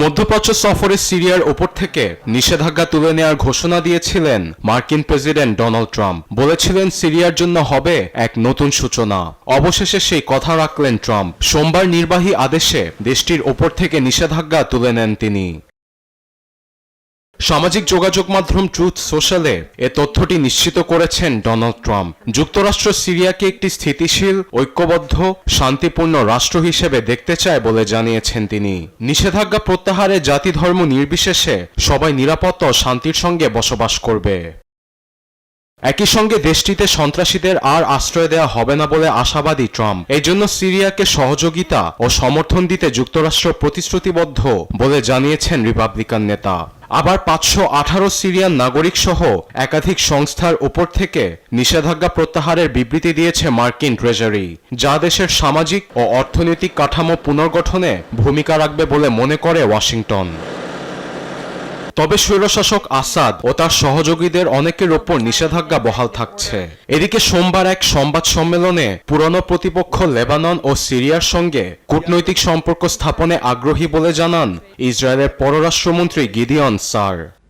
মধ্যপ্রাচ্য সফরে সিরিয়ার ওপর থেকে নিষেধাজ্ঞা তুলে নেওয়ার ঘোষণা দিয়েছিলেন মার্কিন প্রেসিডেন্ট ডোনাল্ড ট্রাম্প। বলেছিলেন সিরিয়ার জন্য হবে এক নতুন সূচনা। অবশেষে সেই কথা রাখলেন ট্রাম্প। সোমবার নির্বাহী আদেশে দেশটির ওপর থেকে নিষেধাজ্ঞা তুলে নেন তিনি। সামাজিক যোগাযোগ মাধ্যম ট্রুথ সোশ্যালে এ তথ্যটি নিশ্চিত করেছেন ডোনাল্ড ট্রাম্প। যুক্তরাষ্ট্র সিরিয়াকে একটি স্থিতিশীল, ঐক্যবদ্ধ, শান্তিপূর্ণ রাষ্ট্র হিসেবে দেখতে চায় বলে জানিয়েছেন তিনি। নিষেধাজ্ঞা প্রত্যাহারে জাতি ধর্ম নির্বিশেষে সবাই নিরাপত্তা ও শান্তির সঙ্গে বসবাস করবে। একই সঙ্গে দেশটিতে সন্ত্রাসীদের আর আশ্রয় দেওয়া হবে না বলে আশাবাদী ট্রাম্প। এই জন্য সিরিয়াকে সহযোগিতা ও সমর্থন দিতে যুক্তরাষ্ট্র প্রতিশ্রুতিবদ্ধ বলে জানিয়েছেন রিপাবলিকান নেতা। আবার 518 সিরিয়ান নাগরিক সহ একাধিক সংস্থার উপর থেকে নিষেধাজ্ঞা প্রত্যাহারের বিবৃতি দিয়েছে মার্কিন ট্রেজারি, যা দেশের সামাজিক ও অর্থনৈতিক কাঠামো পুনর্গঠনে ভূমিকা রাখবে বলে মনে করে ওয়াশিংটন। তবে স্বৈরশাসক আসাদ ও তার সহযোগীদের অনেকের ওপর নিষেধাজ্ঞা বহাল থাকছে। এদিকে সোমবার এক সংবাদ সম্মেলনে পুরনো প্রতিপক্ষ লেবানন ও সিরিয়ার সঙ্গে কূটনৈতিক সম্পর্ক স্থাপনে আগ্রহী বলে জানান ইসরায়েলের পররাষ্ট্রমন্ত্রী গিডিয়ন সার।